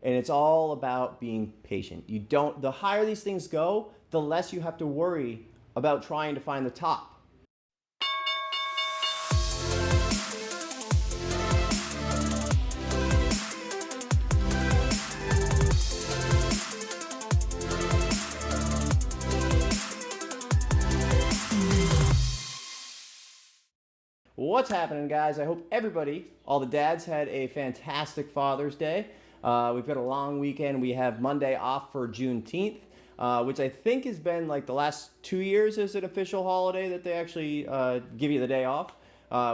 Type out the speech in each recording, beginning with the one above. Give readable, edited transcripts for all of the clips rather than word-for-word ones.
And it's all about being patient. The higher these things go, the less you have to worry about trying to find the top. What's happening, guys? I hope everybody, all the dads, had a fantastic Father's Day. We've got a long weekend. We have Monday off for Juneteenth, which I think has been like the last 2 years as an official holiday that they actually give you the day off,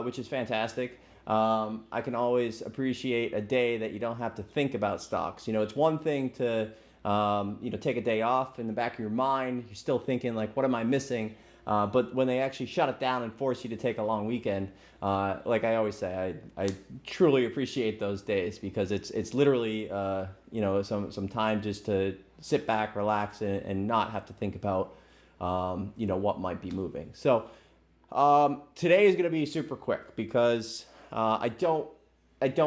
which is fantastic. I can always appreciate a day that you don't have to think about stocks. You know, it's one thing to take a day off in the back of your mind. You're still thinking like, what am I missing? But when they actually shut it down and force you to take a long weekend, like I always say, I truly appreciate those days because it's literally some time just to sit back, relax, and not have to think about what might be moving. So today is going to be super quick because I don't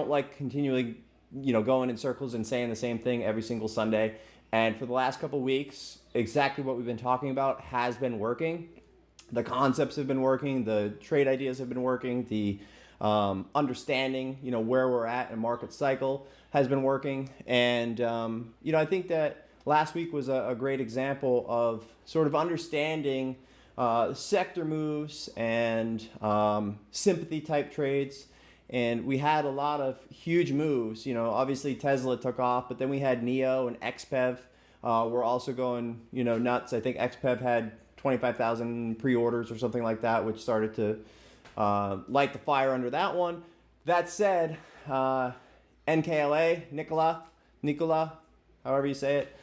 like continually going in circles and saying the same thing every single Sunday. And for the last couple of weeks, exactly what we've been talking about has been working. The concepts have been working, the trade ideas have been working, the understanding, where we're at in market cycle has been working. And, I think that last week was a great example of sort of understanding sector moves and sympathy type trades. And we had a lot of huge moves. Obviously Tesla took off, but then we had NIO and XPEV were also going, nuts. I think XPEV had 25,000 pre-orders or something like that, which started to light the fire under that one. That said, NKLA, Nikola, however you say it,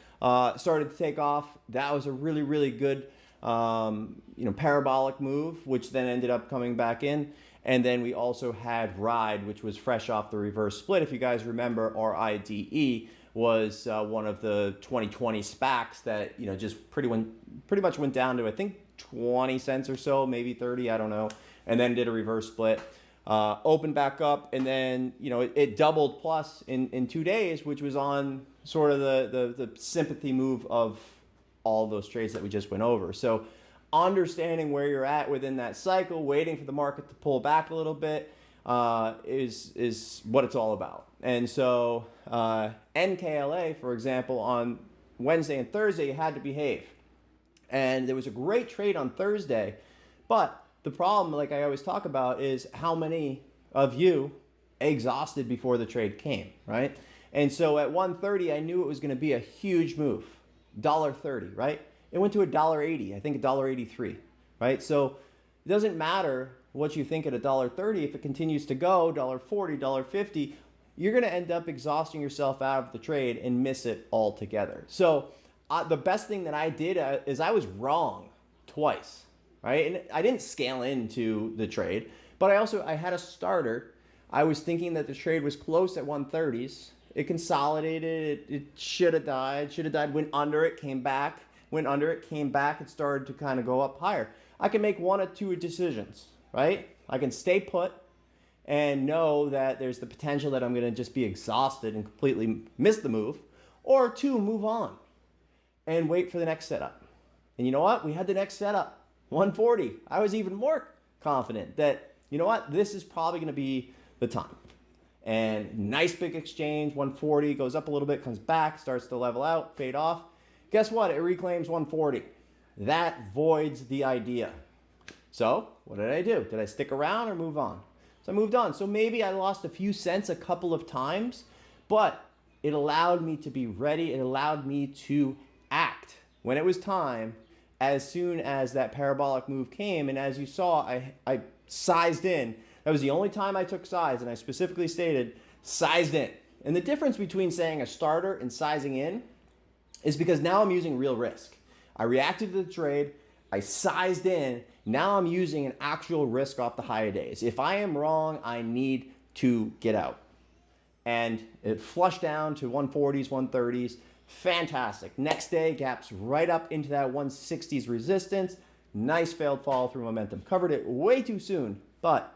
started to take off. That was a really, really good, parabolic move, which then ended up coming back in. And then we also had RIDE, which was fresh off the reverse split. If you guys remember, RIDE was one of the 2020 SPACs that just pretty much went down to I think 20 cents or so, maybe 30, I don't know, and then did a reverse split, opened back up, and then it doubled plus in 2 days, which was on sort of the sympathy move of all those trades that we just went over. So understanding where you're at within that cycle, waiting for the market to pull back a little bit, is what it's all about. And so NKLA, for example, on Wednesday and Thursday, you had to behave. And there was a great trade on Thursday, but the problem, like I always talk about, is how many of you exhausted before the trade came, right? And so at 1:30, I knew it was going to be a huge move, $1.30, right? It went to $1.80, I think $1.83, right? So it doesn't matter what you think at $1.30. If it continues to go $1.40, $1.50, you're going to end up exhausting yourself out of the trade and miss it altogether. So the best thing that I did is I was wrong twice, right? And I didn't scale into the trade, but I had a starter. I was thinking that the trade was close at 130s. It consolidated. It should have died. Went under it, came back. Went under it, came back. It started to kind of go up higher. I can make one of two decisions, right? I can stay put and know that there's the potential that I'm going to just be exhausted and completely miss the move, or two, move on and wait for the next setup. And you know what? We had the next setup, 140. I was even more confident that, this is probably going to be the time. And nice big exchange, 140, goes up a little bit, comes back, starts to level out, fade off. Guess what? It reclaims 140. That voids the idea. So what did I do? Did I stick around or move on? So I moved on. So maybe I lost a few cents a couple of times, but it allowed me to be ready. It allowed me to act when it was time as soon as that parabolic move came. And as you saw, I sized in. That was the only time I took size, and I specifically stated sized in. And the difference between saying a starter and sizing in is because now I'm using real risk. I reacted to the trade, I sized in, now I'm using an actual risk off the higher days. If I am wrong, I need to get out. And it flushed down to 140s, 130s, fantastic. Next day, gaps right up into that 160s resistance, nice failed follow through momentum. Covered it way too soon, but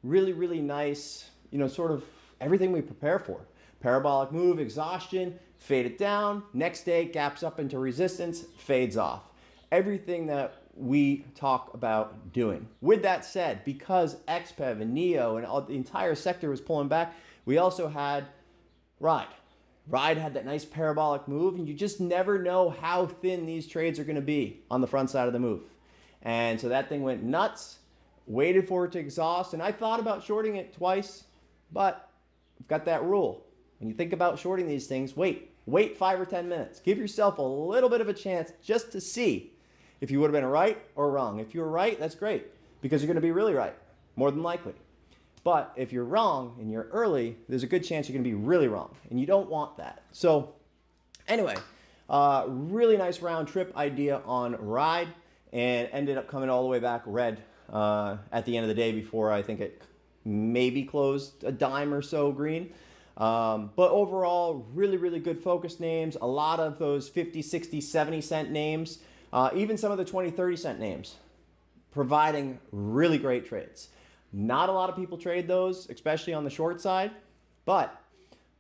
really, really nice, sort of everything we prepare for. Parabolic move, exhaustion, fade it down. Next day, gaps up into resistance, fades off. Everything that we talk about doing. With that said, because XPEV and NEO and the entire sector was pulling back, we also had Ride. Ride had that nice parabolic move, and you just never know how thin these trades are going to be on the front side of the move. And so that thing went nuts, waited for it to exhaust, and I thought about shorting it twice, but I've got that rule. When you think about shorting these things, wait 5 or 10 minutes. Give yourself a little bit of a chance just to see if you would have been right or wrong. If you were right, that's great, because you're going to be really right, more than likely. But if you're wrong and you're early, there's a good chance you're going to be really wrong, and you don't want that. So anyway, really nice round trip idea on Ride, and ended up coming all the way back red at the end of the day before I think it maybe closed a dime or so green. But overall, really, really good focus names. A lot of those 50, 60, 70 cent names, even some of the 20, 30 cent names, providing really great trades. Not a lot of people trade those, especially on the short side. But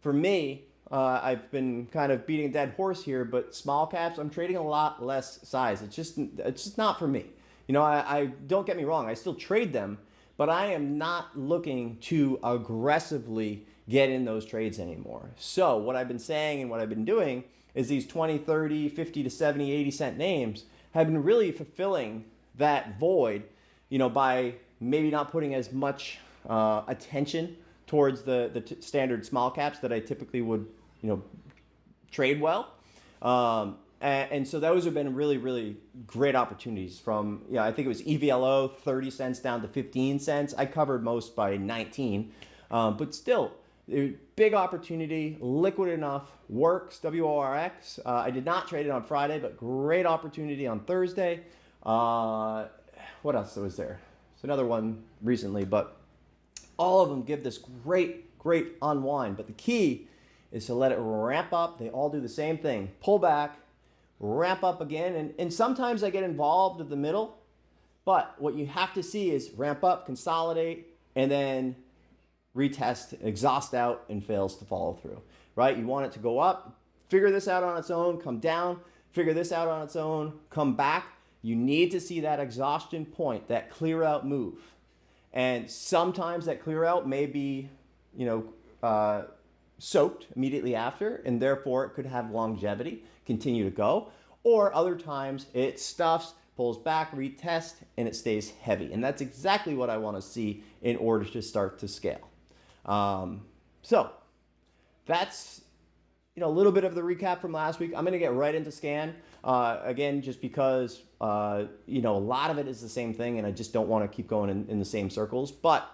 for me, I've been kind of beating a dead horse here, but small caps, I'm trading a lot less size. It's just not for me. You know, I don't get me wrong, I still trade them, but I am not looking to aggressively get in those trades anymore. So what I've been saying and what I've been doing is these 20, 30, 50 to 70, 80 cent names have been really fulfilling that void, you know, by maybe not putting as much attention towards the standard small caps that I typically would, you know, trade well. And so those have been really, really great opportunities from, you know, I think it was EVLO, 30 cents down to 15 cents. I covered most by 19, but still, big opportunity, liquid enough, works, WORX. I did not trade it on Friday, but great opportunity on Thursday. What else was there? It's another one recently, but all of them give this great, great unwind. But the key is to let it ramp up. They all do the same thing. Pull back, ramp up again. And sometimes I get involved at the middle, but what you have to see is ramp up, consolidate, and then retest, exhaust out, and fails to follow through, right? You want it to go up, figure this out on its own, come down, figure this out on its own, come back. You need to see that exhaustion point, that clear out move. And sometimes that clear out may be, you know, soaked immediately after, and therefore it could have longevity, continue to go. Or other times it stuffs, pulls back, retest, and it stays heavy. And that's exactly what I want to see in order to start to scale. So that's, you know, a little bit of the recap from last week. I'm going to get right into scan. Again, just because, you know, a lot of it is the same thing, and I just don't want to keep going in the same circles. But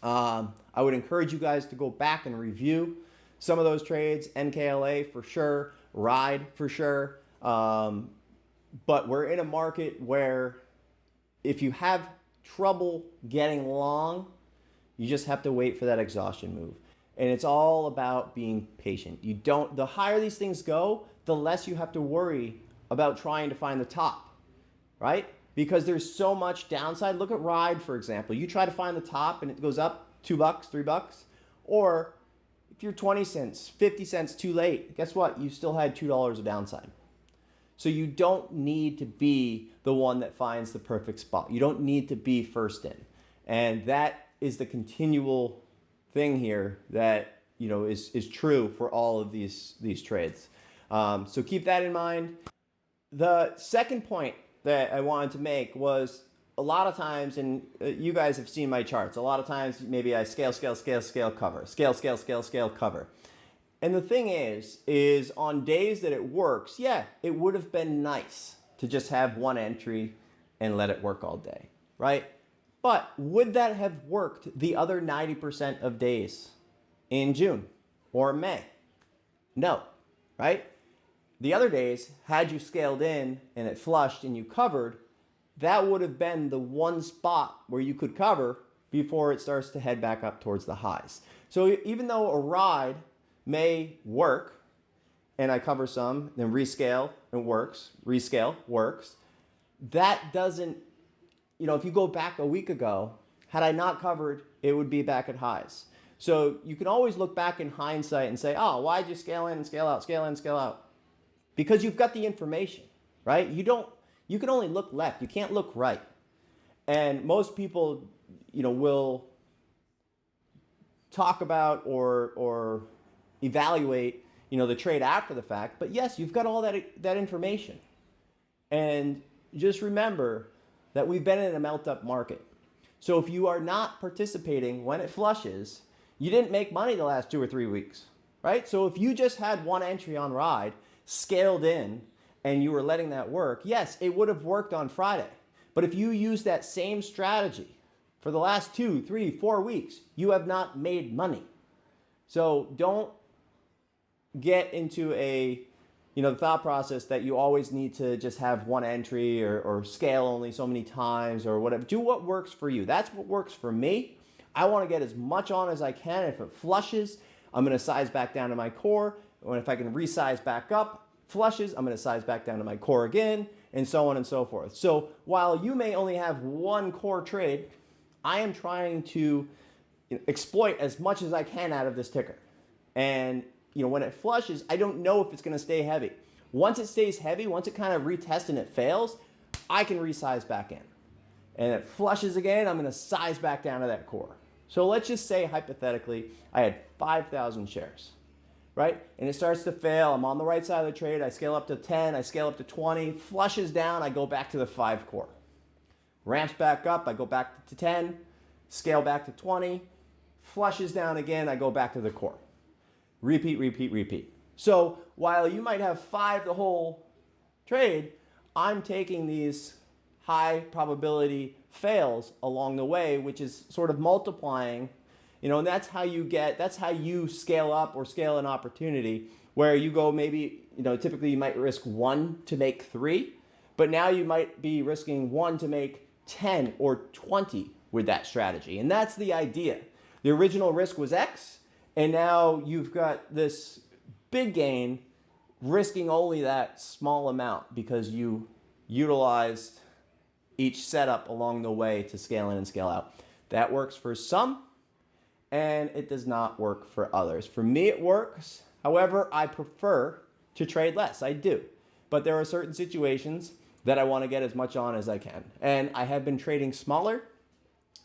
I would encourage you guys to go back and review some of those trades. NKLA for sure, Ride for sure. But we're in a market where if you have trouble getting long, you just have to wait for that exhaustion move. And it's all about being patient. You don't, the higher these things go, the less you have to worry about trying to find the top, right? Because there's so much downside. Look at Ride, for example. You try to find the top and it goes up $2, $3. Or if you're 20 cents, 50 cents too late, guess what? You still had $2 of downside. So you don't need to be the one that finds the perfect spot. You don't need to be first in. And that is the continual thing here that, you know, is true for all of these trades. So keep that in mind. The second point that I wanted to make was a lot of times, and you guys have seen my charts, a lot of times maybe I scale, cover, scale, cover. And the thing is on days that it works, yeah, it would have been nice to just have one entry and let it work all day, right? But would that have worked the other 90% of days in June or May? No, right? The other days, had you scaled in and it flushed and you covered, that would have been the one spot where you could cover before it starts to head back up towards the highs. So even though a Ride may work, and I cover some, then rescale and works, rescale works, that doesn't, you know, if you go back a week ago, had I not covered, it would be back at highs. So you can always look back in hindsight and say, oh, why'd you scale in and scale out, scale in, scale out? Because you've got the information, right? You can only look left. You can't look right. And most people, will talk about or evaluate, the trade after the fact. But yes, you've got all that information. And just remember that we've been in a melt up market. So if you are not participating when it flushes, you didn't make money the last 2 or 3 weeks, right? So if you just had one entry on Ride, scaled in, and you were letting that work, yes, it would have worked on Friday. But if you use that same strategy for the last 2, 3, 4 weeks, you have not made money. So don't get into the thought process that you always need to just have one entry or scale only so many times or whatever. Do what works for you. That's what works for me. I want to get as much on as I can. If it flushes, I'm going to size back down to my core. And if I can resize back up, flushes, I'm going to size back down to my core again, and so on and so forth. So while you may only have one core trade, I am trying to exploit as much as I can out of this ticker. And when it flushes, I don't know if it's going to stay heavy. Once it stays heavy, once it kind of retests and it fails, I can resize back in. And it flushes again, I'm going to size back down to that core. So let's just say hypothetically, I had 5,000 shares, right? And it starts to fail. I'm on the right side of the trade. I scale up to 10, I scale up to 20, flushes down, I go back to the 5 core. Ramps back up, I go back to 10, scale back to 20, flushes down again, I go back to the core. Repeat, repeat, repeat. So while you might have 5 the whole trade, I'm taking these high probability fails along the way, which is sort of multiplying, and that's how you scale up or scale an opportunity where you go maybe, typically you might risk 1 to make 3, but now you might be risking 1 to make 10 or 20 with that strategy. And that's the idea. The original risk was X, and now you've got this big gain risking only that small amount because you utilized each setup along the way to scale in and scale out. That works for some, and it does not work for others. For me, it works. However, I prefer to trade less. I do. But there are certain situations that I want to get as much on as I can. And I have been trading smaller,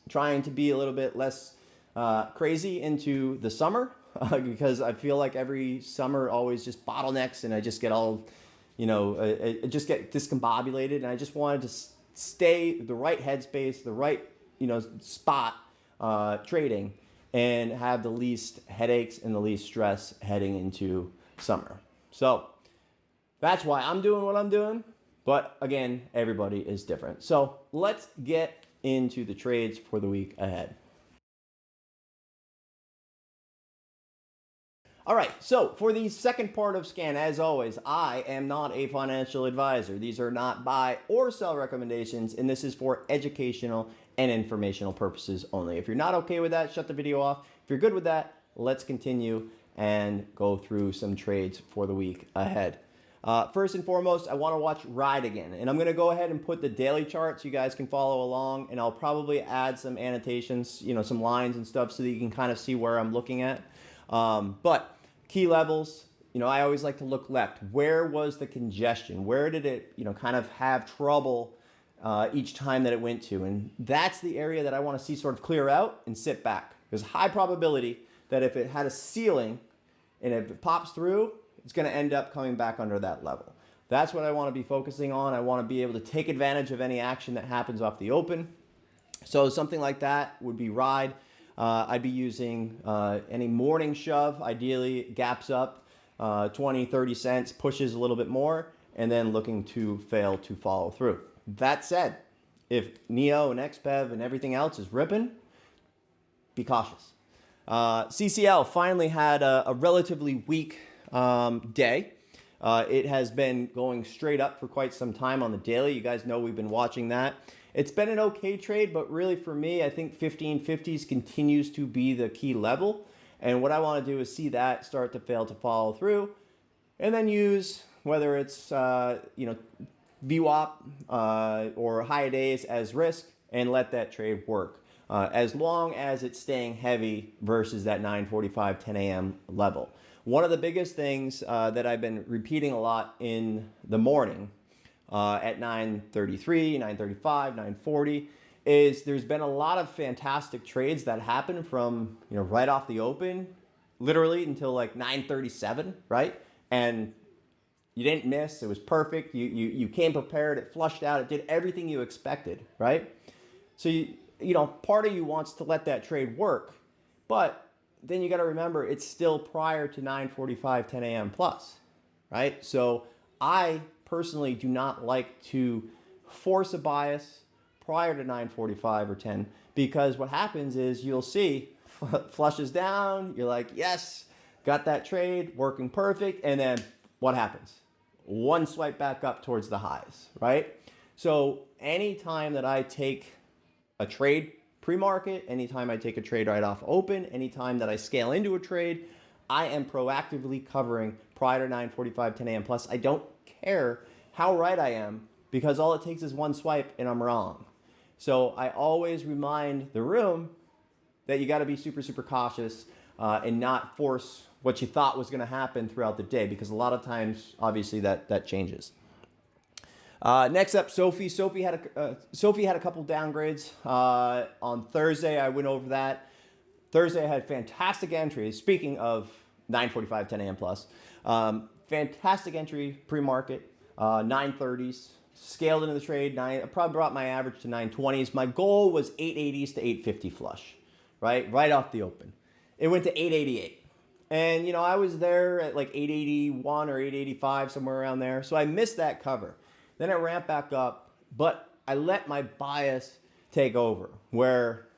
trying to be a little bit less crazy into the summer because I feel like every summer always just bottlenecks and I just get all, I just get discombobulated, and I just wanted to stay the right headspace, the right, spot trading, and have the least headaches and the least stress heading into summer. So that's why I'm doing what I'm doing. But again, everybody is different. So let's get into the trades for the week ahead. All right, so for the second part of Scan, as always, I am not a financial advisor. These are not buy or sell recommendations, and this is for educational and informational purposes only. If you're not okay with that, shut the video off. If you're good with that, let's continue and go through some trades for the week ahead. First and foremost, I want to watch Ride again, and I'm going to go ahead and put the daily chart so you guys can follow along, and I'll probably add some annotations, some lines and stuff so that you can kind of see where I'm looking at. But key levels, I always like to look left. Where was the congestion? Where did it, kind of have trouble each time that it went to? And that's the area that I want to see sort of clear out and sit back. There's a high probability that if it had a ceiling and if it pops through, it's going to end up coming back under that level. That's what I want to be focusing on. I want to be able to take advantage of any action that happens off the open. So something like that would be Ride. I'd be using any morning shove, ideally gaps up 20, 30 cents, pushes a little bit more, and then looking to fail to follow through. That said, if NEO and XPEV and everything else is ripping, be cautious. CCL finally had a relatively weak day. It has been going straight up for quite some time on the daily. You guys know we've been watching that. It's been an okay trade, but really for me, I think 1550s continues to be the key level. And what I want to do is see that start to fail to follow through, and then use whether it's VWAP or high days as risk and let that trade work. as long as it's staying heavy versus that 9:45, 10 a.m. level. One of the biggest things that I've been repeating a lot in the morning at 9:33, 9:35, 9:40 is there's been a lot of fantastic trades that happen from right off the open, literally until like 9:37, right? And you didn't miss. It was perfect. You came prepared. It flushed out. It did everything you expected, right? So part of you wants to let that trade work, but then you got to remember it's still prior to 9:45, 10 a.m. plus, right? So I personally do not like to force a bias prior to 9:45 or 10 because what happens is you'll see flushes down. You're like, yes, got that trade working perfect, and then what happens? One swipe back up towards the highs, right? So anytime that I take a trade pre-market, anytime I take a trade right off open, anytime that I scale into a trade, I am proactively covering prior to 9:45, 10 a.m. plus. I don't care how right I am because all it takes is one swipe and I'm wrong. So I always remind the room that you got to be super, super cautious and not force what you thought was going to happen throughout the day because a lot of times, obviously, that changes. Next up, Sophie. Sophie had a couple downgrades on Thursday. I went over that. Thursday I had fantastic entries. Speaking of 9:45, 10 a.m. plus, fantastic entry pre-market, 9:30s. Scaled into the trade. I probably brought my average to 9:20s. My goal was 8:80s to 8:50 flush, right off the open. It went to 8:88. And, I was there at like 8:81 or 8:85, somewhere around there. So I missed that cover. Then it ramped back up, but I let my bias take over where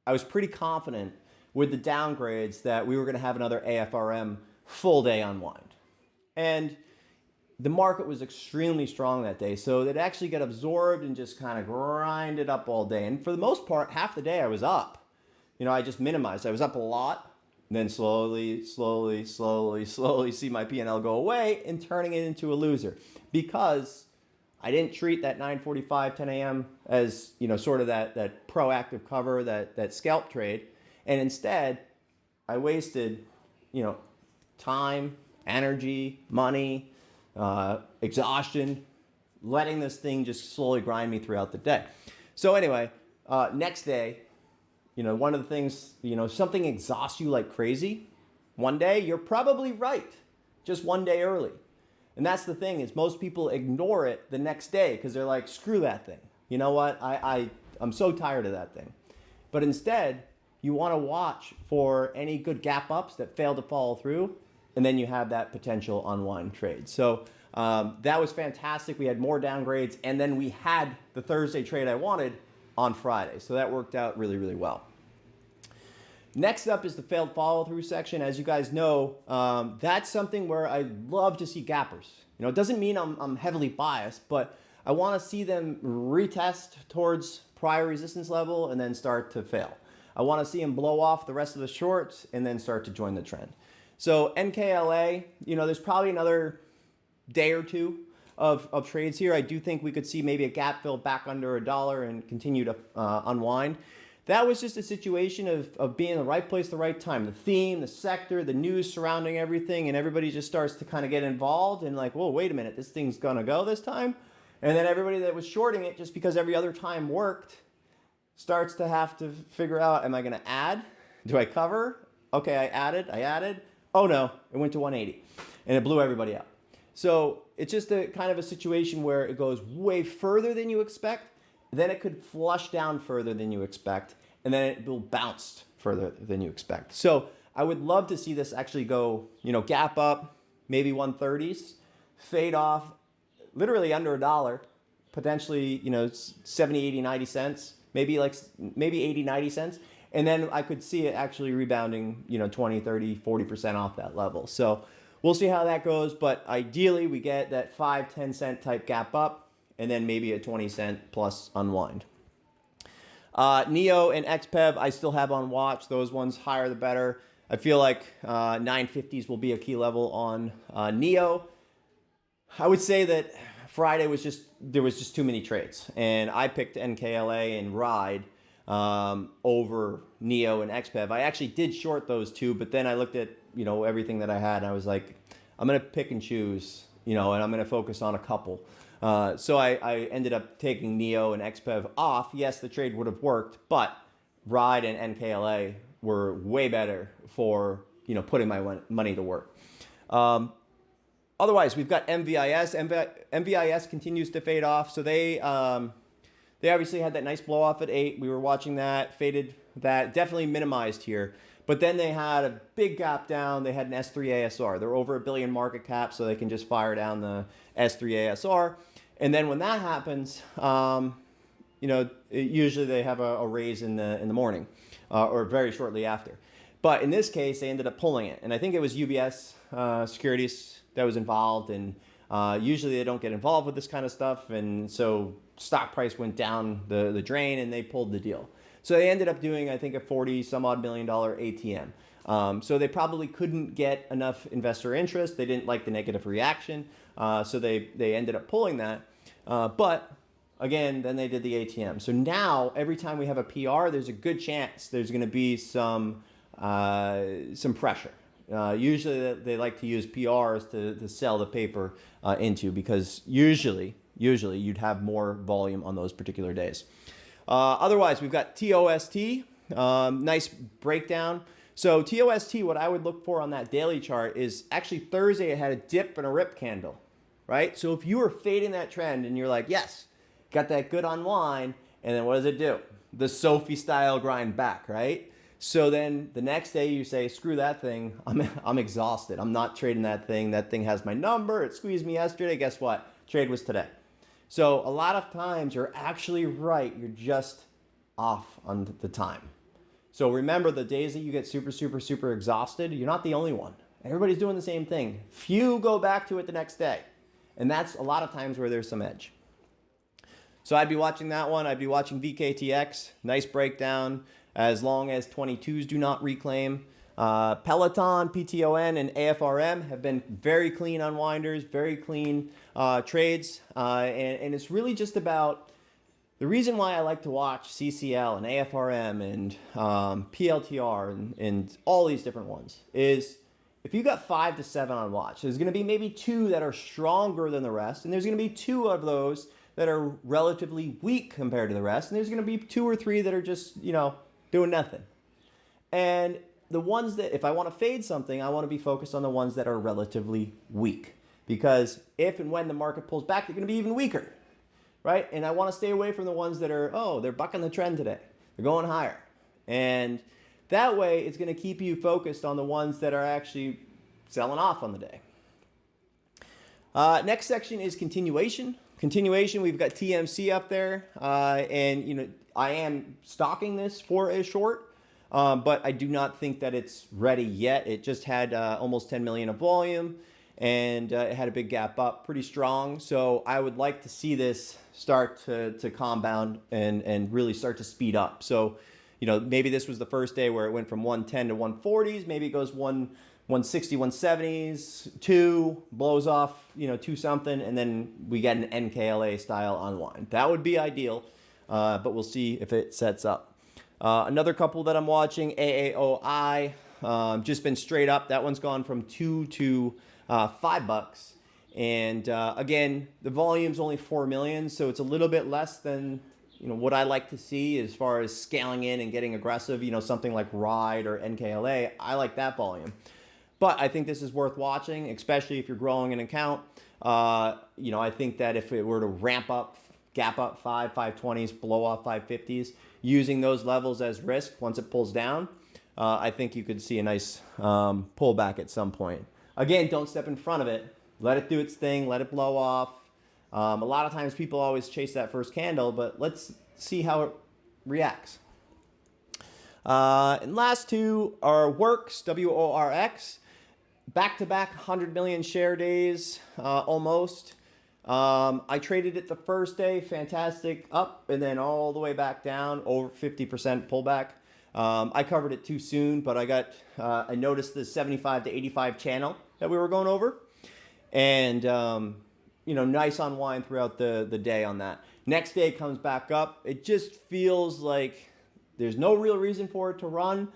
I was pretty confident with the downgrades that we were going to have another AFRM full day unwind. And the market was extremely strong that day. So it actually got absorbed and just kind of grinded up all day. And for the most part, half the day I was up. I just minimized. I was up a lot. And then slowly see my P&L go away and turning it into a loser because I didn't treat that 9:45, 10 a.m. as, sort of that proactive cover, that scalp trade. And instead, I wasted, time, energy, money, exhaustion, letting this thing just slowly grind me throughout the day. So anyway, next day, one of the things, something exhausts you like crazy. One day, you're probably right, just one day early. And that's the thing is most people ignore it the next day because they're like, screw that thing. You know what? I'm so tired of that thing. But instead, you want to watch for any good gap ups that fail to follow through. And then you have that potential unwind trade. So that was fantastic. We had more downgrades. And then we had the Thursday trade I wanted on Friday. So that worked out really, really well. Next up is the failed follow-through section. As you guys know, that's something where I love to see gappers. It doesn't mean I'm heavily biased, but I want to see them retest towards prior resistance level and then start to fail. I want to see them blow off the rest of the shorts and then start to join the trend. So NKLA, there's probably another day or two of trades here. I do think we could see maybe a gap fill back under $1 and continue to unwind. That was just a situation of being in the right place, the right time. The theme, the sector, the news surrounding everything, and everybody just starts to kind of get involved and like, whoa, wait a minute, this thing's gonna go this time? And then everybody that was shorting it just because every other time worked starts to have to figure out, am I gonna add? Do I cover? Okay, I added. Oh no, it went to 180 and it blew everybody out. So it's just a kind of a situation where it goes way further than you expect. Then it could flush down further than you expect, and then it will bounce further than you expect. So I would love to see this actually go, gap up, maybe 130s, fade off, literally under $1, potentially, 70, 80, 90 cents, maybe 80, 90 cents. And then I could see it actually rebounding, 20, 30, 40% off that level. So we'll see how that goes. But ideally, we get that 5, 10 cent type gap up, and then maybe a 20 cent plus unwind. NEO and XPEV, I still have on watch. Those ones, higher the better. I feel like 950s will be a key level on NEO. I would say that Friday there was just too many trades. And I picked NKLA and RIDE over NEO and XPEV. I actually did short those two, but then I looked at, everything that I had, and I was like, I'm going to pick and choose, and I'm going to focus on a couple. So I ended up taking NEO and XPEV off. Yes, the trade would have worked, but RIDE and NKLA were way better for, putting my money to work. Otherwise, we've got MVIS. MVIS continues to fade off. So they obviously had that nice blow off at 8. We were watching that, faded that, definitely minimized here. But then they had a big gap down. They had an S3 ASR. They're over $1 billion market cap, so they can just fire down the S3 ASR. And then when that happens, usually they have a raise in the morning or very shortly after. But in this case, they ended up pulling it. And I think it was UBS Securities that was involved. And usually they don't get involved with this kind of stuff. And so stock price went down the drain and they pulled the deal. So they ended up doing, I think, a 40 some odd $1 million ATM. So they probably couldn't get enough investor interest. They didn't like the negative reaction. So they ended up pulling that. But again, then they did the ATM. So now every time we have a PR, there's a good chance there's going to be some pressure. Usually they like to use PRs to sell the paper into, because usually you'd have more volume on those particular days. Otherwise, we've got TOST, nice breakdown. So TOST, what I would look for on that daily chart is actually Thursday it had a dip and a rip candle, right? So if you were fading that trend and you're like, yes, got that good unwind, and then what does it do? The Sophie style grind back, right? So then the next day you say, screw that thing, I'm exhausted. I'm not trading that thing. That thing has my number. It squeezed me yesterday. Guess what? Trade was today. So a lot of times you're actually right. You're just off on the time. So remember, the days that you get super, super, super exhausted, you're not the only one. Everybody's doing the same thing. Few go back to it the next day. And that's a lot of times where there's some edge. So I'd be watching that one. I'd be watching VKTX. Nice breakdown as long as 22s do not reclaim. Peloton, PTON, and AFRM have been very clean unwinders, very clean trades. And it's really just about the reason why I like to watch CCL and AFRM and PLTR and all these different ones is if you got 5 to 7 on watch, there's going to be maybe 2 that are stronger than the rest, and there's going to be 2 of those that are relatively weak compared to the rest, and there's going to be 2 or 3 that are just, doing nothing. And the ones that, if I want to fade something, I want to be focused on the ones that are relatively weak, because if and when the market pulls back, they're going to be even weaker, right? And I want to stay away from the ones that are, they're bucking the trend today. They're going higher. And that way, it's going to keep you focused on the ones that are actually selling off on the day. Next section is continuation. Continuation, we've got TMC up there. And, I am stocking this for a short, but I do not think that it's ready yet. It just had almost 10 million of volume, and it had a big gap up, pretty strong. So I would like to see this start to compound and really start to speed up. So, maybe this was the first day where it went from 110 to 140s. Maybe it goes 160, 170s, 2, blows off, 2 something, and then we get an NKLA style unwind. That would be ideal, but we'll see if it sets up. Another couple that I'm watching, AAOI, just been straight up. That one's gone from $2 to $5. And again, the volume's only 4 million, so it's a little bit less than what I like to see as far as scaling in and getting aggressive. Something like RIDE or NKLA, I like that volume. But I think this is worth watching, especially if you're growing an account. I think that if it were to ramp up, gap up 520s, blow off 550s, using those levels as risk once it pulls down, I think you could see a nice pullback at some point. Again, don't step in front of it. Let it do its thing. Let it blow off. A lot of times people always chase that first candle, but let's see how it reacts. And last 2 are Works, WORX. Back-to-back 100 million share days, almost. I traded it the first day, fantastic, up, and then all the way back down, over 50% pullback. I covered it too soon, but I noticed the 75 to 85 channel that we were going over. And, nice unwind throughout the day on that. Next day it comes back up. It just feels like There's no real reason for it to run.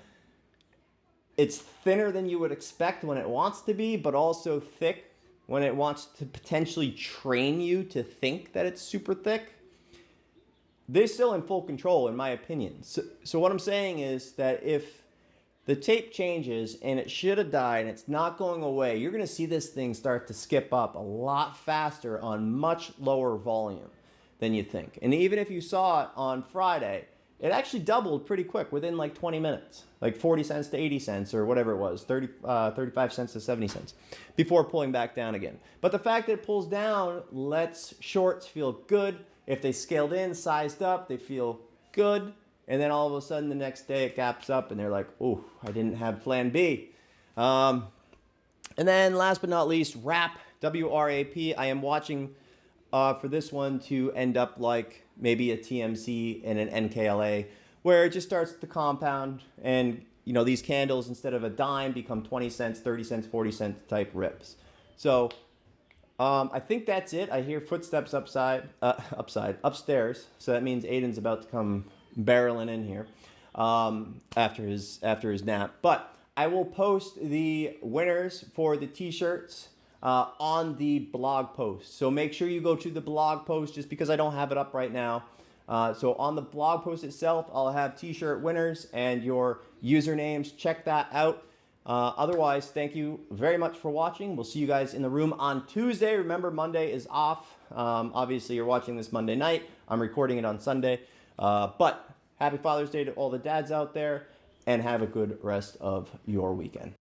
It's thinner than you would expect when it wants to be, but also thick when it wants to potentially train you to think that it's super thick. They're still in full control, in my opinion. So what I'm saying is that if the tape changes and it should have died and it's not going away, you're going to see this thing start to skip up a lot faster on much lower volume than you think. And even if you saw it on Friday, it actually doubled pretty quick within like 20 minutes, like 40 cents to 80 cents or whatever it was, 35 cents to 70 cents before pulling back down again. But the fact that it pulls down lets shorts feel good. If they scaled in, sized up, they feel good. And then all of a sudden the next day it gaps up and they're like, oh, I didn't have plan B. And then last but not least, WRAP, W-R-A-P. I am watching for this one to end up like maybe a TMC and an NKLA, where it just starts to compound and, you know, these candles instead of a dime become 20 cents, 30 cents, 40 cent type rips. So I think that's it. I hear footsteps upstairs. So that means Aiden's about to come barreling in here after his nap. But I will post the winners for the t-shirts on the blog post. So make sure you go to the blog post, just because I don't have it up right now. So on the blog post itself, I'll have t-shirt winners and your usernames. Check that out. Otherwise, thank you very much for watching. We'll see you guys in the room on Tuesday. Remember, Monday is off. Obviously, you're watching this Monday night. I'm recording it on Sunday. But happy Father's Day to all the dads out there, and have a good rest of your weekend.